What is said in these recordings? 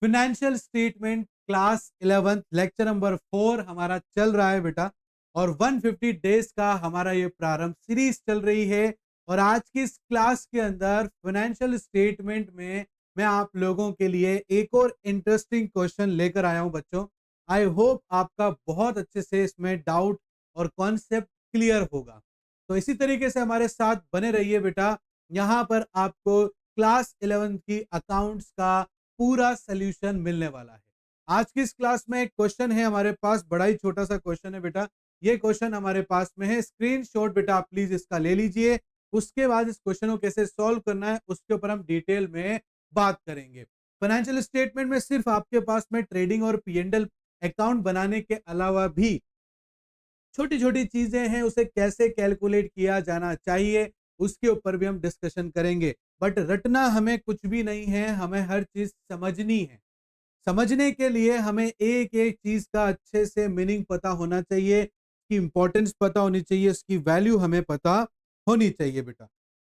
Financial statement class 11 lecture number 4 हमारा चल रहा है बेटा, और 150 डेज का हमारा ये प्रारंभ सीरीज चल रही है। और आज की इस क्लास के अंदर फाइनेंशियल स्टेटमेंट में मैं आप लोगों के लिए एक और इंटरेस्टिंग क्वेश्चन लेकर आया हूं बच्चों। आई होप आपका बहुत अच्छे से इसमें डाउट और कॉन्सेप्ट क्लियर होगा। तो इसी तरीके से हमारे साथ बने रहिए बेटा। यहाँ पर आपको क्लास 11 की अकाउंट्स का पूरा सॉल्यूशन मिलने वाला है। आज की इस क्लास में एक क्वेश्चन है हमारे पास, बड़ा ही छोटा सा क्वेश्चन है बेटा। ये क्वेश्चन हमारे पास में है, स्क्रीनशॉट बेटा आप प्लीज इसका ले लीजिए। उसके बाद इस क्वेश्चन को कैसे सॉल्व करना है उसके ऊपर हम डिटेल में बात करेंगे। फाइनेंशियल स्टेटमेंट में सिर्फ आपके पास में ट्रेडिंग और पी&एल अकाउंट बनाने के अलावा भी छोटी छोटी चीजें हैं, उसे कैसे कैलकुलेट किया जाना चाहिए उसके ऊपर भी हम डिस्कशन करेंगे। बट रटना हमें कुछ भी नहीं है, हमें हर चीज समझनी है। समझने के लिए हमें एक एक चीज का अच्छे से मीनिंग पता होना चाहिए, उसकी इंपॉर्टेंस पता होनी चाहिए, उसकी वैल्यू हमें पता होनी चाहिए बेटा।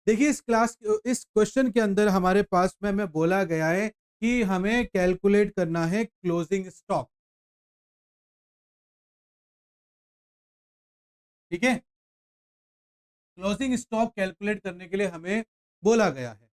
देखिए इस क्वेश्चन के अंदर हमारे पास में हमें बोला गया है कि हमें कैलकुलेट करना है क्लोजिंग स्टॉक। ठीक है, क्लोजिंग स्टॉक कैलकुलेट करने के लिए हमें बोला गया है।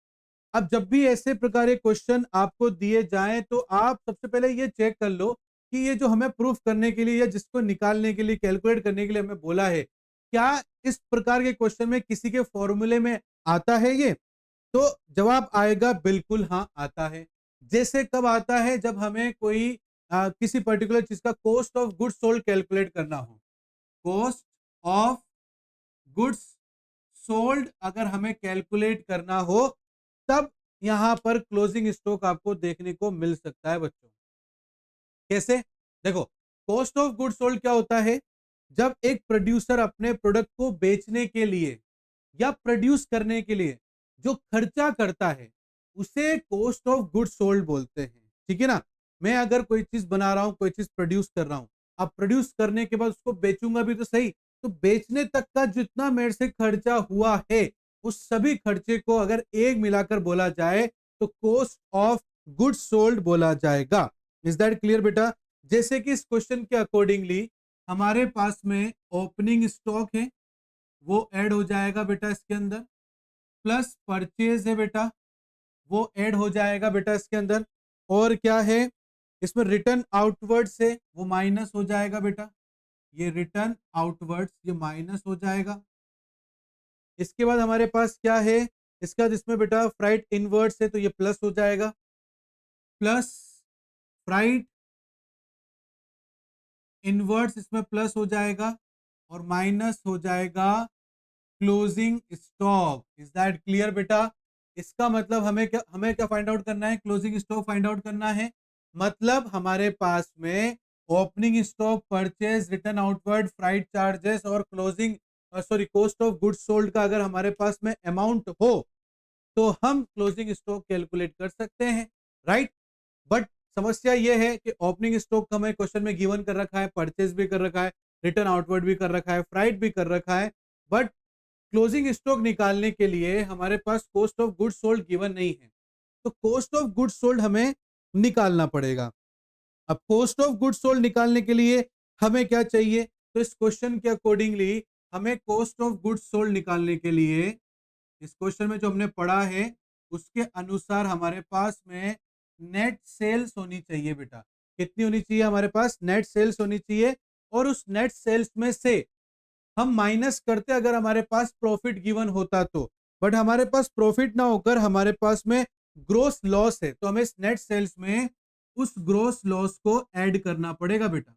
अब जब भी ऐसे प्रकार के क्वेश्चन आपको दिए जाएं तो आप सबसे पहले ये चेक कर लो कि ये जो हमें प्रूफ करने के लिए या जिसको निकालने के लिए कैलकुलेट करने के लिए हमें बोला है, क्या इस प्रकार के क्वेश्चन में किसी के फॉर्मूले में आता है ये? तो जवाब आएगा बिल्कुल हाँ आता है। जैसे कब आता है? जब हमें कोई किसी पर्टिकुलर चीज का cost of goods sold calculate करना हो। कॉस्ट ऑफ गुड्स सोल्ड अगर हमें कैलकुलेट करना हो तब यहां पर क्लोजिंग स्टॉक आपको देखने को मिल सकता है बच्चों। कैसे? देखो, कॉस्ट ऑफ गुड्स सोल्ड क्या होता है? जब एक प्रोड्यूसर अपने प्रोडक्ट को बेचने के लिए या प्रोड्यूस करने के लिए जो खर्चा करता है उसे कॉस्ट ऑफ गुड्स सोल्ड बोलते हैं। ठीक है ना? मैं अगर कोई चीज बना रहा हूं, कोई चीज प्रोड्यूस कर रहा हूं, अब प्रोड्यूस करने के बाद उसको बेचूंगा भी तो सही, तो बेचने तक का जितना मेरे से खर्चा हुआ है उस सभी खर्चे को अगर एक मिलाकर बोला जाए तो कॉस्ट ऑफ गुड्स सोल्ड बोला जाएगा। इज दैट क्लियर बेटा? जैसे कि इस क्वेश्चन के अकॉर्डिंगली हमारे पास में ओपनिंग स्टॉक है, वो ऐड हो जाएगा बेटा इसके अंदर, प्लस परचेज है बेटा, वो ऐड हो जाएगा बेटा इसके अंदर। और क्या है इसमें? रिटर्न आउटवर्ड से वो माइनस हो जाएगा बेटा, ये रिटर्न आउटवर्ड्स ये माइनस हो जाएगा। इसके बाद हमारे पास क्या है? इसके बाद इसमें बेटा फ्राइट इनवर्ड्स है तो ये प्लस हो जाएगा, प्लस फ्राइट इनवर्ड्स इसमें प्लस हो जाएगा और माइनस हो जाएगा closing stock. Is that clear बेटा? इसका मतलब हमें क्या फाइंड आउट करना है? क्लोजिंग स्टॉक फाइंड आउट करना है। मतलब हमारे पास में opening stock, purchase, return outward, freight charges और closing sorry cost of goods sold का अगर हमारे पास में अमाउंट हो तो हम क्लोजिंग स्टॉक कैलकुलेट कर सकते हैं, राइट? बट समस्या यह है कि ओपनिंग स्टॉक हमें क्वेश्चन में गिवन कर रखा है, परचेज भी कर रखा है, रिटर्न आउटवर्ड भी कर रखा है, फ्राइट भी कर रखा है, बट क्लोजिंग स्टॉक निकालने के लिए हमारे पास cost of goods sold given नहीं है। तो कॉस्ट ऑफ गुड्स सोल्ड हमें निकालना पड़ेगा। अब कॉस्ट ऑफ गुड्स सोल्ड निकालने के लिए हमें क्या चाहिए? तो इस क्वेश्चन के अकॉर्डिंगली हमें कॉस्ट ऑफ गुड्स सोल्ड निकालने के लिए इस क्वेश्चन में जो हमने पढ़ा है उसके अनुसार हमारे पास में नेट सेल्स होनी चाहिए बेटा। कितनी होनी चाहिए? हमारे पास नेट सेल्स होनी चाहिए। और उस नेट सेल्स में से हम माइनस करते अगर हमारे पास प्रॉफिट गिवन होता तो। बट हमारे पास प्रॉफिट ना होकर हमारे पास में ग्रोस लॉस है, तो हमें इस नेट सेल्स में उस ग्रोस लॉस को ऐड करना पड़ेगा बेटा।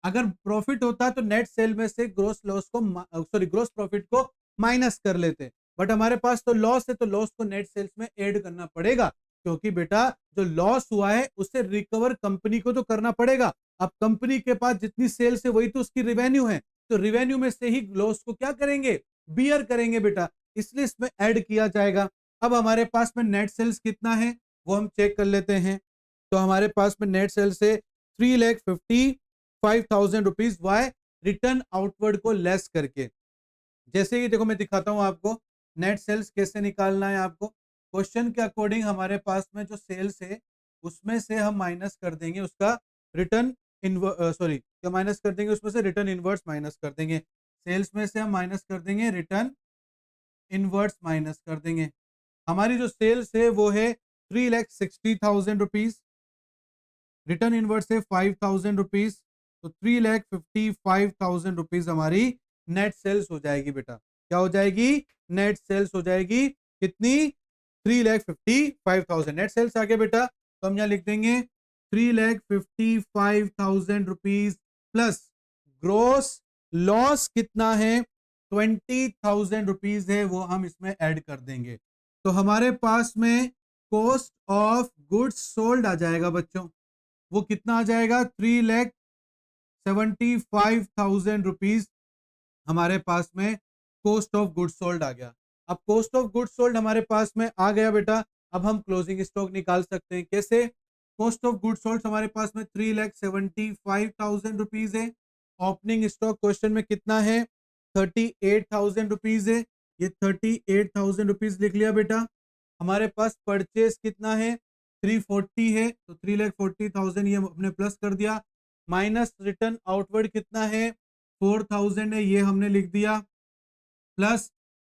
अगर प्रॉफिट होता तो नेट सेल में से ग्रोस लॉस को ग्रोस प्रॉफिट को माइनस कर लेते, बट हमारे पास तो लॉस है तो लॉस को नेट सेल्स में ऐड करना पड़ेगा। क्योंकि बेटा जो लॉस हुआ है उसे रिकवर कंपनी को तो करना पड़ेगा। अब कंपनी के पास जितनी सेल्स है वही तो उसकी रिवेन्यू है, तो रिवेन्यू में से ही लॉस को क्या करेंगे? बियर करेंगे बेटा, इसलिए इसमें ऐड किया जाएगा। अब हमारे पास में नेट सेल्स कितना है वो हम चेक कर लेते हैं। तो हमारे पास में नेट सेल्स है 3,55,000 वाई रिटर्न आउटवर्ड को लेस करके। जैसे कि देखो मैं दिखाता हूं आपको नेट सेल्स कैसे निकालना है आपको। क्वेश्चन के अकॉर्डिंग हमारे पास में जो सेल्स है उसमें से हम माइनस कर देंगे उसका रिटर्न सॉरी क्या माइनस कर देंगे उसमें से रिटर्न इनवर्स माइनस कर देंगे। सेल्स में से हम माइनस कर देंगे रिटर्न इनवर्स माइनस कर देंगे। हमारी जो सेल्स है वो है 3,60,000 रुपीज, रिटर्न इनवर्स है 5,000 रुपीज, तो 3,55,000 रुपीज हमारी नेट सेल्स हो जाएगी बेटा। क्या हो जाएगी? नेट सेल्स हो जाएगी कितनी? 3,55,000 नेट सेल्स आ गया बेटा। तो हम यहाँ लिख देंगे 3,55,000 रुपीज प्लस ग्रोस लॉस कितना है? 20,000 रुपीज है, वो हम इसमें ऐड कर देंगे। तो हमारे पास में कॉस्ट ऑफ गुड्स सोल्ड आ जाएगा बच्चों। वो कितना आ जाएगा? 3,75,000 रुपीज हमारे पास में कॉस्ट ऑफ गुड्स सोल्ड आ गया। अब कॉस्ट ऑफ गुड्स सोल्ड हमारे पास में आ गया बेटा। अब हम क्लोजिंग स्टॉक निकाल सकते हैं। कैसे? कॉस्ट ऑफ गुड्स सोल्ड हमारे पास में 3,75,000 रुपीज है। ओपनिंग स्टॉक क्वेश्चन में कितना है? 38,000 रुपीज है। ये 38,000 रुपीज लिख लिया बेटा। हमारे पास परचेस कितना है? 340 है, तो 3,40,000 ये हमने प्लस कर दिया। माइनस रिटर्न आउटवर्ड कितना है? 4,000 है, ये हमने लिख दिया। प्लस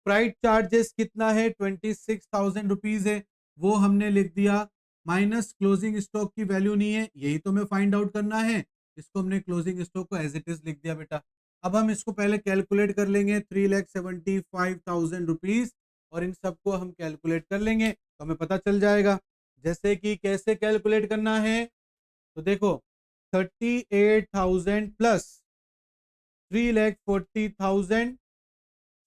फ्राइट चार्जेस कितना है? 26,000 रुपीज है, वो हमने लिख दिया। माइनस क्लोजिंग स्टॉक की वैल्यू नहीं है, यही तो हमें फाइंड आउट करना है। इसको हमने क्लोजिंग स्टॉक को एज इट इज लिख दिया बेटा। अब हम इसको पहले कैलकुलेट कर लेंगे 3,75,000 रुपीज, और इन सबको हम कैलकुलेट कर लेंगे तो हमें पता चल जाएगा। जैसे कि कैसे कैलकुलेट करना है, तो देखो 38,000 plus 3,40,000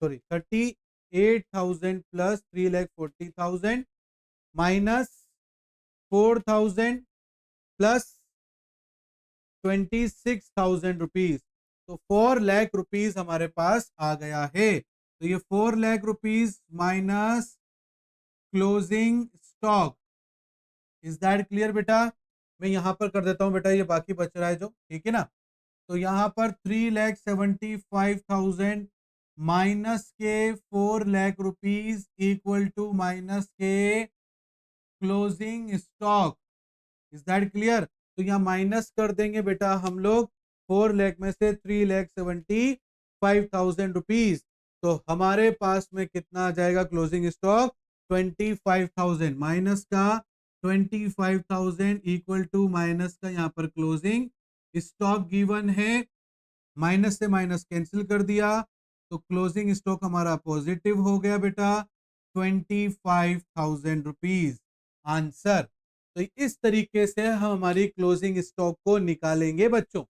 sorry 38,000 plus 3,40,000 minus 4,000 plus 26,000 rupees, तो 4,00,000 रुपीज हमारे पास आ गया है। तो ये 4,00,000 rupees minus closing stock. Is that clear बेटा? मैं यहां पर कर देता हूं बेटा, ये बाकी बच रहा है जो, ठीक है ना। तो यहाँ पर 3,75,000 माइनस के 4,00,000 रुपीज इक्वल टू माइनस के closing stock. Is that clear? तो यहाँ माइनस कर देंगे बेटा हम लोग 4,00,000 में से 3,75,000 रुपीज, तो हमारे पास में कितना आ जाएगा क्लोजिंग स्टॉक? 25,000 माइनस का 25,000 इक्वल टू माइनस का यहाँ पर क्लोजिंग स्टॉक गिवन है। माइनस से माइनस कैंसिल कर दिया, तो क्लोजिंग स्टॉक हमारा पॉजिटिव हो गया बेटा 25,000 रुपीज। आंसर। तो इस तरीके से हम हमारी क्लोजिंग स्टॉक को निकालेंगे बच्चों।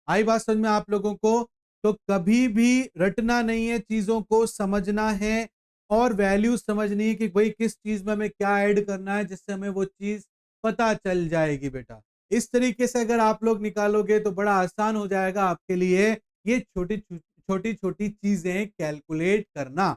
आई बात समझ में आप लोगों को? तो कभी भी रटना नहीं है, चीजों को समझना है और वैल्यू समझनी है कि भाई किस चीज में हमें क्या ऐड करना है, जिससे हमें वो चीज पता चल जाएगी बेटा। इस तरीके से अगर आप लोग निकालोगे तो बड़ा आसान हो जाएगा आपके लिए ये छोटी छोटी छोटी चीजें कैलकुलेट करना।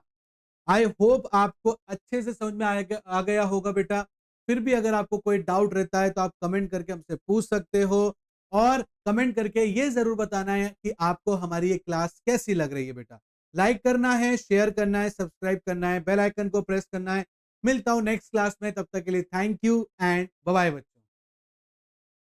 आई होप आपको अच्छे से समझ में आ गया होगा बेटा। फिर भी अगर आपको कोई डाउट रहता है तो आप कमेंट करके हमसे पूछ सकते हो, और कमेंट करके ये जरूर बताना है कि आपको हमारी ये क्लास कैसी लग रही है बेटा। लाइक करना है, शेयर करना है, सब्सक्राइब करना है, बेल आइकन को प्रेस करना है। मिलता हूं नेक्स्ट क्लास में, तब तक के लिए thank you and bye bye बच्चों।